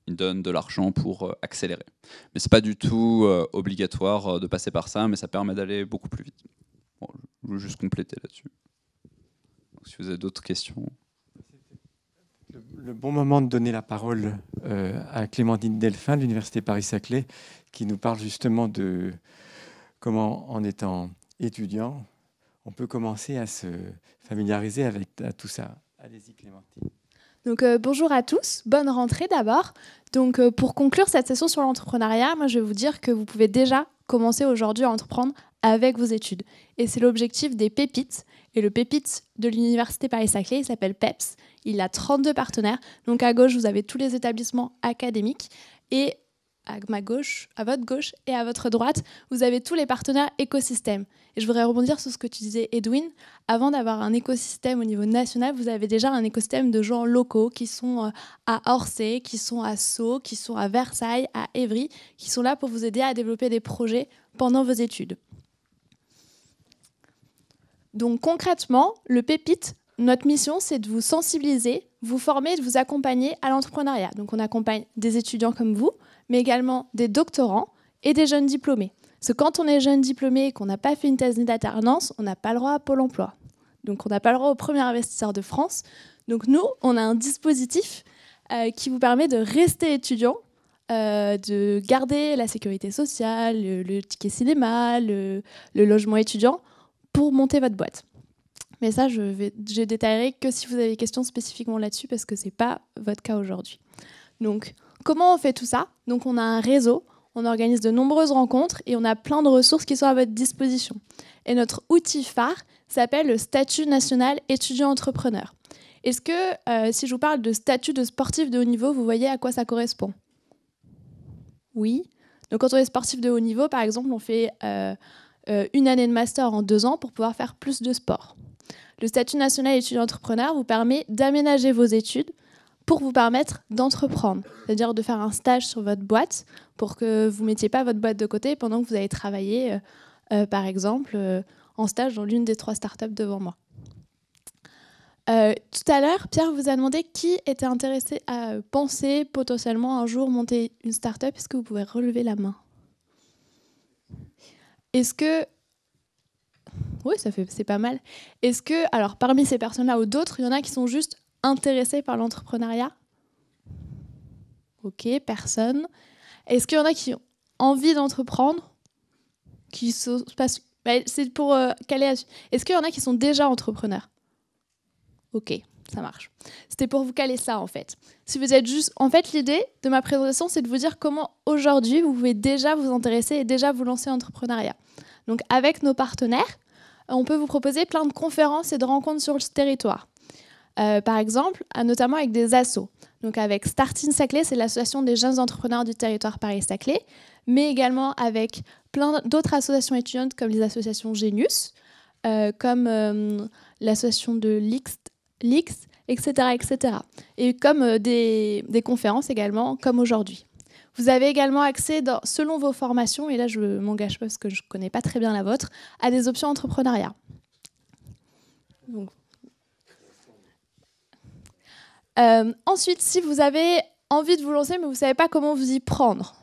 ils donnent de l'argent pour accélérer. Mais c'est pas du tout obligatoire de passer par ça, mais ça permet d'aller beaucoup plus vite. Bon, je veux juste compléter là-dessus. Donc, si vous avez d'autres questions. Le bon moment de donner la parole à Clémentine Delphin de l'Université Paris-Saclay, qui nous parle justement de comment, en étant étudiant, on peut commencer à se familiariser avec tout ça. Allez-y, Clémentine. Donc, bonjour à tous, bonne rentrée d'abord. Donc, pour conclure cette session sur l'entrepreneuriat, moi je vais vous dire que vous pouvez déjà commencer aujourd'hui à entreprendre avec vos études. Et c'est l'objectif des pépites. Et le pépite de l'Université Paris-Saclay, il s'appelle PEPS. Il a 32 partenaires. Donc à gauche, vous avez tous les établissements académiques. Et à ma gauche, à votre gauche et à votre droite, vous avez tous les partenaires écosystèmes. Et je voudrais rebondir sur ce que tu disais, Edwin. Avant d'avoir un écosystème au niveau national, vous avez déjà un écosystème de gens locaux qui sont à Orsay, qui sont à Sceaux, qui sont à Versailles, à Évry, qui sont là pour vous aider à développer des projets pendant vos études. Donc concrètement, le pépite, notre mission, c'est de vous sensibiliser, vous former, de vous accompagner à l'entrepreneuriat. Donc on accompagne des étudiants comme vous, mais également des doctorants et des jeunes diplômés. Parce que quand on est jeune diplômé et qu'on n'a pas fait une thèse ni d'alternance, on n'a pas le droit à Pôle emploi. Donc on n'a pas le droit au premier investisseur de France. Donc nous, on a un dispositif qui vous permet de rester étudiant, de garder la sécurité sociale, le ticket cinéma, le logement étudiant, pour monter votre boîte. Mais ça, je détaillerai que si vous avez des questions spécifiquement là-dessus, parce que ce n'est pas votre cas aujourd'hui. Donc, comment on fait tout ça? Donc, on a un réseau, on organise de nombreuses rencontres et on a plein de ressources qui sont à votre disposition. Et notre outil phare s'appelle le statut national étudiant-entrepreneur. Est-ce que, si je vous parle de statut de sportif de haut niveau, vous voyez à quoi ça correspond? Oui. Donc, quand on est sportif de haut niveau, par exemple, on fait une année de master en 2 ans pour pouvoir faire plus de sport. Le statut national étudiant-entrepreneur vous permet d'aménager vos études pour vous permettre d'entreprendre, c'est-à-dire de faire un stage sur votre boîte pour que vous ne mettiez pas votre boîte de côté pendant que vous allez travailler, par exemple, en stage dans l'une des 3 startups devant moi. Tout à l'heure, Pierre vous a demandé qui était intéressé à penser potentiellement un jour monter une startup. Est-ce que vous pouvez relever la main? Est-ce que... Oui, c'est pas mal. Est-ce que, alors parmi ces personnes-là ou d'autres, il y en a qui sont juste intéressés par l'entrepreneuriat? Ok, personne. Est-ce qu'il y en a qui ont envie d'entreprendre? C'est pour caler. Est-ce qu'il y en a qui sont déjà entrepreneurs? Ok, ça marche. C'était pour vous caler ça, en fait. Si vous êtes juste... En fait, l'idée de ma présentation, c'est de vous dire comment, aujourd'hui, vous pouvez déjà vous intéresser et déjà vous lancer en entrepreneuriat. Donc, avec nos partenaires, on peut vous proposer plein de conférences et de rencontres sur le territoire. Par exemple, notamment avec des assos. Donc, avec Starting Saclay, c'est l'association des jeunes entrepreneurs du territoire Paris-Saclay, mais également avec plein d'autres associations étudiantes comme les associations Genius, comme l'association de l'X, etc., etc. Et comme des conférences également, comme aujourd'hui. Vous avez également accès, selon vos formations, et là je ne m'engage pas parce que je ne connais pas très bien la vôtre, à des options entrepreneuriat. Donc. Ensuite, si vous avez envie de vous lancer, mais vous ne savez pas comment vous y prendre,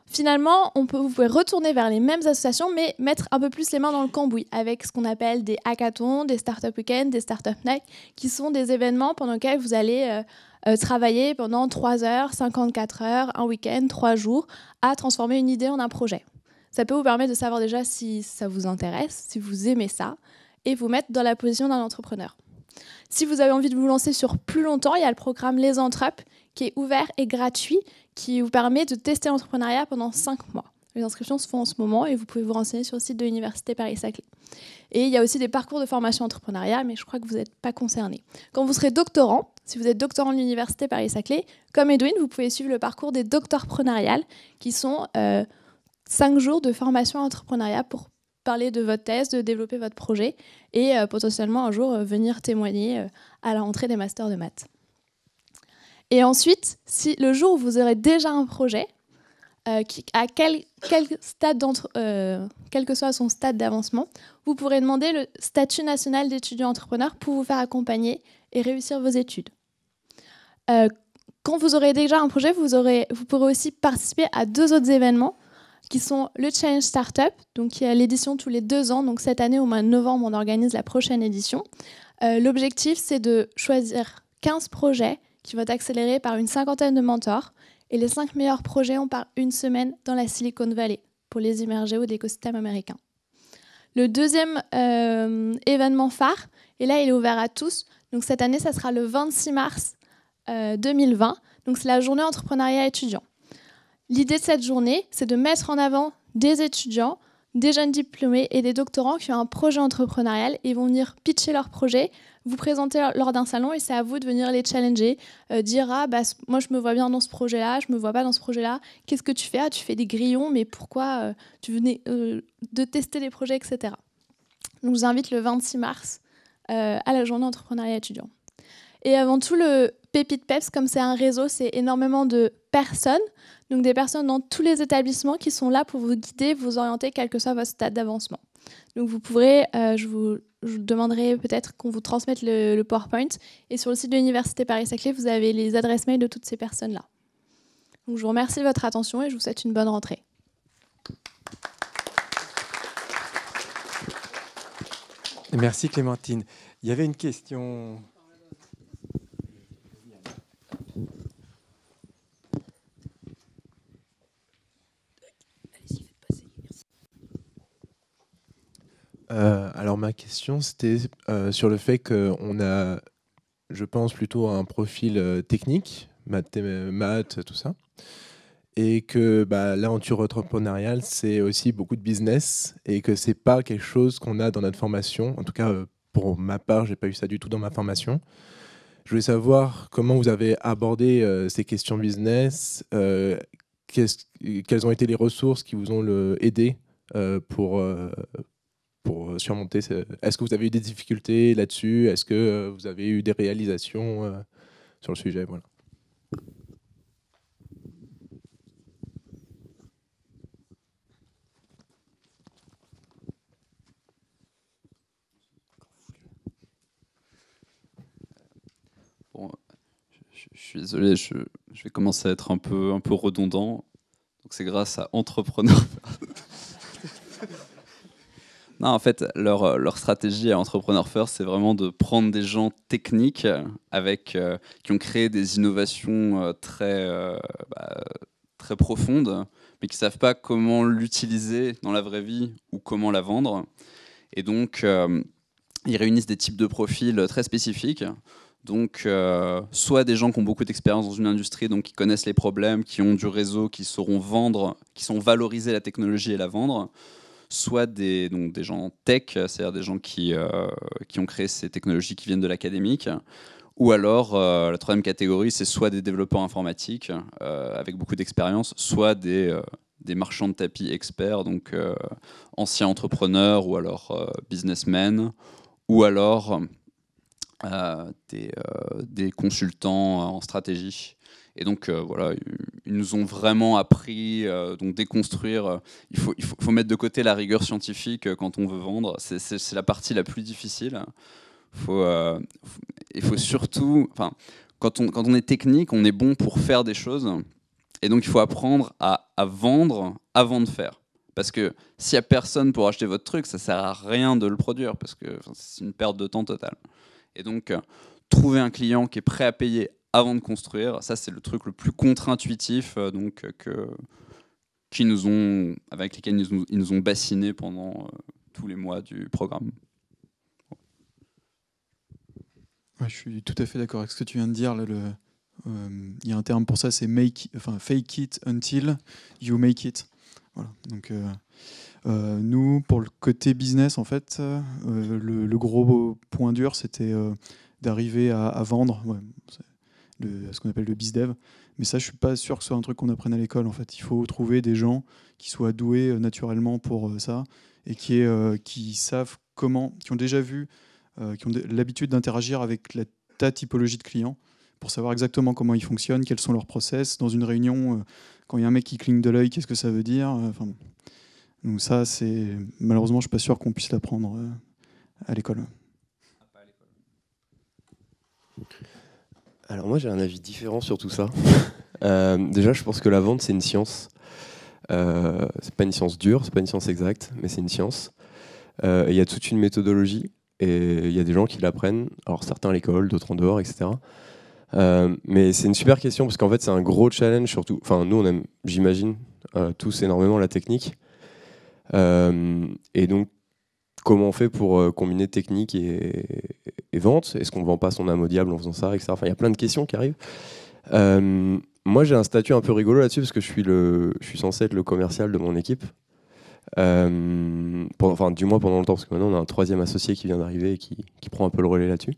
finalement, vous pouvez retourner vers les mêmes associations, mais mettre un peu plus les mains dans le cambouis, avec ce qu'on appelle des hackathons, des startup week-ends, des startup nights, qui sont des événements pendant lesquels vous allez travailler pendant 3 heures, 54 heures, un week-end, 3 jours, à transformer une idée en un projet. Ça peut vous permettre de savoir déjà si ça vous intéresse, si vous aimez ça, et vous mettre dans la position d'un entrepreneur. Si vous avez envie de vous lancer sur plus longtemps, il y a le programme Les Entrep, qui est ouvert et gratuit, qui vous permet de tester l'entrepreneuriat pendant 5 mois. Les inscriptions se font en ce moment et vous pouvez vous renseigner sur le site de l'Université Paris-Saclay. Et il y a aussi des parcours de formation entrepreneuriat, mais je crois que vous n'êtes pas concernés. Quand vous serez doctorant, si vous êtes doctorant de l'Université Paris-Saclay, comme Edwin, vous pouvez suivre le parcours des doctorpreneuriales, qui sont 5 jours de formation entrepreneuriat pour parler de votre thèse, de développer votre projet et potentiellement un jour venir témoigner à la rentrée des masters de maths. Et ensuite, si le jour où vous aurez déjà un projet, à quel que soit son stade d'avancement, vous pourrez demander le statut national d'étudiant entrepreneur pour vous faire accompagner et réussir vos études. Quand vous aurez déjà un projet, vous pourrez aussi participer à 2 autres événements qui sont le Challenge Startup, donc qui a l'édition tous les 2 ans. Donc cette année, au mois de novembre, on organise la prochaine édition. L'objectif, c'est de choisir 15 projets qui vont être accélérés par une 50aine de mentors. Et les 5 meilleurs projets, on part 1 semaine dans la Silicon Valley pour les immerger au d'écosystème américain. Le deuxième événement phare, et là il est ouvert à tous, donc cette année ça sera le 26 mars 2020, donc c'est la journée entrepreneuriat étudiant. L'idée de cette journée, c'est de mettre en avant des étudiants, des jeunes diplômés et des doctorants qui ont un projet entrepreneurial et vont venir pitcher leur projet, vous présenter lors d'un salon et c'est à vous de venir les challenger, dire moi je me vois bien dans ce projet-là, je me vois pas dans ce projet-là, qu'est-ce que tu fais ? Tu fais des grillons, mais pourquoi tu venais de tester des projets, etc. Donc je vous invite le 26 mars à la journée entrepreneuriat étudiant. Et avant tout, le Pépite Peps, comme c'est un réseau, c'est énormément de personnes, donc des personnes dans tous les établissements qui sont là pour vous guider, vous orienter, quel que soit votre stade d'avancement. Donc vous pourrez, je vous demanderai peut-être qu'on vous transmette le PowerPoint, et sur le site de l'Université Paris-Saclay, vous avez les adresses mail de toutes ces personnes-là. Donc je vous remercie de votre attention et je vous souhaite une bonne rentrée. Merci Clémentine. Il y avait une question. Alors ma question c'était sur le fait qu'on a, je pense, plutôt un profil technique, maths, tout ça, et que l'aventure entrepreneuriale c'est aussi beaucoup de business et que c'est pas quelque chose qu'on a dans notre formation. En tout cas, pour ma part, j'ai pas eu ça du tout dans ma formation. Je voulais savoir comment vous avez abordé ces questions business, quelles ont été les ressources qui vous ont aidé pour surmonter. Est-ce que vous avez eu des difficultés là-dessus? Est-ce que vous avez eu des réalisations sur le sujet? Voilà. Bon, je suis désolé, je vais commencer à être un peu redondant. Donc c'est grâce à Entrepreneur. Non, en fait, leur stratégie à Entrepreneur First, c'est vraiment de prendre des gens techniques qui ont créé des innovations très profondes, mais qui ne savent pas comment l'utiliser dans la vraie vie ou comment la vendre. Et donc, ils réunissent des types de profils très spécifiques. Donc, soit des gens qui ont beaucoup d'expérience dans une industrie, donc qui connaissent les problèmes, qui ont du réseau, qui sauront vendre, qui sont valoriser la technologie et la vendre, soit des gens tech, c'est-à-dire des gens qui ont créé ces technologies qui viennent de l'académique, ou alors la troisième catégorie, c'est soit des développeurs informatiques avec beaucoup d'expérience, soit des marchands de tapis experts, donc anciens entrepreneurs ou alors businessmen, ou alors des consultants en stratégie. Et donc voilà, ils nous ont vraiment appris, donc déconstruire. Il faut mettre de côté la rigueur scientifique quand on veut vendre. C'est la partie la plus difficile. Il faut surtout, quand on est technique, on est bon pour faire des choses. Et donc il faut apprendre à vendre avant de faire. Parce que s'il n'y a personne pour acheter votre truc, ça ne sert à rien de le produire, parce que c'est une perte de temps totale. Et donc, trouver un client qui est prêt à payer avant de construire, ça c'est le truc le plus contre-intuitif avec lesquels ils nous ont bassinés pendant tous les mois du programme. Ouais, je suis tout à fait d'accord avec ce que tu viens de dire. Il y a un terme pour ça, c'est fake it until you make it. Voilà. Donc, nous, pour le côté business, en fait, le gros point dur, c'était d'arriver à vendre ce qu'on appelle le bizdev. Mais ça, je suis pas sûr que ce soit un truc qu'on apprenne à l'école. En fait, il faut trouver des gens qui soient doués naturellement pour ça et qui savent comment, qui ont déjà vu, qui ont l'habitude d'interagir avec ta typologie de clients pour savoir exactement comment ils fonctionnent, quels sont leurs process. Dans une réunion, quand il y a un mec qui cligne de l'œil, qu'est-ce que ça veut dire? Enfin, donc ça, malheureusement, je suis pas sûr qu'on puisse l'apprendre à l'école. Alors moi j'ai un avis différent sur tout ça. Déjà je pense que la vente c'est une science. C'est pas une science dure, c'est pas une science exacte, mais c'est une science. Il y a toute une méthodologie et il y a des gens qui l'apprennent, alors certains à l'école, d'autres en dehors, etc. Mais c'est une super question parce qu'en fait c'est un gros challenge surtout. Enfin nous on aime, j'imagine, tous énormément la technique. Et donc comment on fait pour combiner technique et vente? Est-ce qu'on ne vend pas son âme au diable en faisant ça, etc. Enfin, il y a plein de questions qui arrivent. Moi, j'ai un statut un peu rigolo là-dessus parce que je suis censé être le commercial de mon équipe. Enfin, du moins pendant le temps, parce que maintenant, on a un troisième associé qui vient d'arriver et qui prend un peu le relais là-dessus.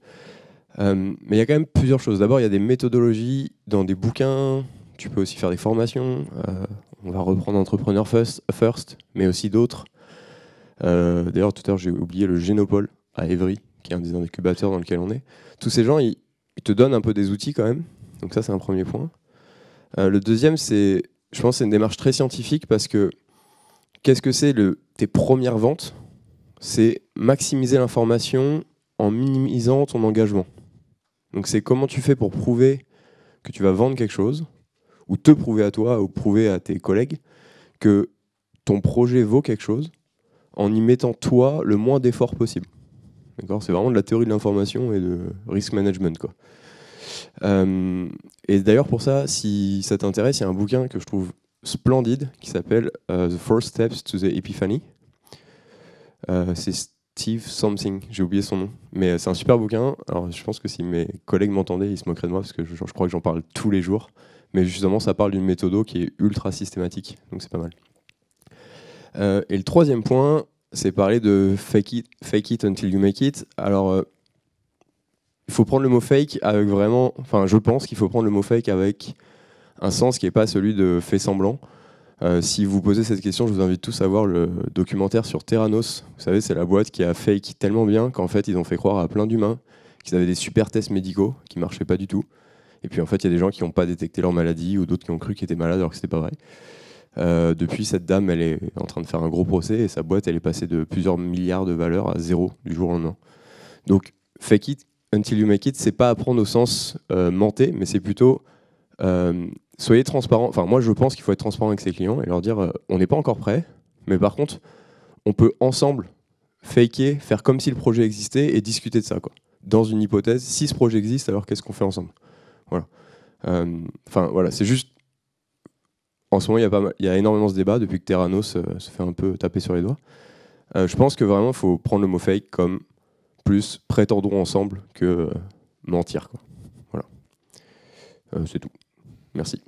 Mais il y a quand même plusieurs choses. D'abord, il y a des méthodologies dans des bouquins. Tu peux aussi faire des formations. On va reprendre Entrepreneur First, mais aussi d'autres. D'ailleurs, tout à l'heure, j'ai oublié le Génopole à Évry, qui est un des incubateurs dans lequel on est. Tous ces gens, ils te donnent un peu des outils quand même. Donc ça, c'est un premier point. Le deuxième, je pense que c'est une démarche très scientifique parce que qu'est-ce que c'est tes premières ventes? C'est maximiser l'information en minimisant ton engagement. Donc c'est comment tu fais pour prouver que tu vas vendre quelque chose, ou te prouver à toi, ou prouver à tes collègues que ton projet vaut quelque chose, en y mettant toi le moins d'efforts possible. D'accord ? C'est vraiment de la théorie de l'information et de risk management, quoi. Et d'ailleurs pour ça, si ça t'intéresse, il y a un bouquin que je trouve splendide qui s'appelle The First Steps to the Epiphany. C'est Steve Something, j'ai oublié son nom, mais c'est un super bouquin. Alors je pense que si mes collègues m'entendaient, ils se moqueraient de moi parce que je crois que j'en parle tous les jours. Mais justement, ça parle d'une méthode qui est ultra systématique, donc c'est pas mal. Et le troisième point, c'est parler de fake it until you make it. Alors, il faut prendre le mot fake avec vraiment... Enfin, je pense qu'il faut prendre le mot fake avec un sens qui n'est pas celui de fait semblant. Si vous posez cette question, je vous invite tous à voir le documentaire sur Theranos. Vous savez, c'est la boîte qui a fake tellement bien qu'en fait, ils ont fait croire à plein d'humains qu'ils avaient des super tests médicaux qui ne marchaient pas du tout. Et puis en fait, il y a des gens qui n'ont pas détecté leur maladie ou d'autres qui ont cru qu'ils étaient malades alors que ce n'était pas vrai. Depuis, cette dame, elle est en train de faire un gros procès et sa boîte, elle est passée de plusieurs milliards de valeur à zéro du jour au lendemain. Donc, fake it until you make it, c'est pas apprendre au sens mentez, mais c'est plutôt soyez transparent. Enfin, moi, je pense qu'il faut être transparent avec ses clients et leur dire on n'est pas encore prêt, mais par contre, on peut ensemble faker, faire comme si le projet existait et discuter de ça, quoi. Dans une hypothèse, si ce projet existe, alors qu'est-ce qu'on fait ensemble? Voilà. Enfin, voilà, c'est juste. En ce moment, il y a énormément ce débat depuis que Theranos se fait un peu taper sur les doigts. Je pense que vraiment, il faut prendre le mot fake comme plus prétendons ensemble que mentir, quoi. Voilà. C'est tout. Merci.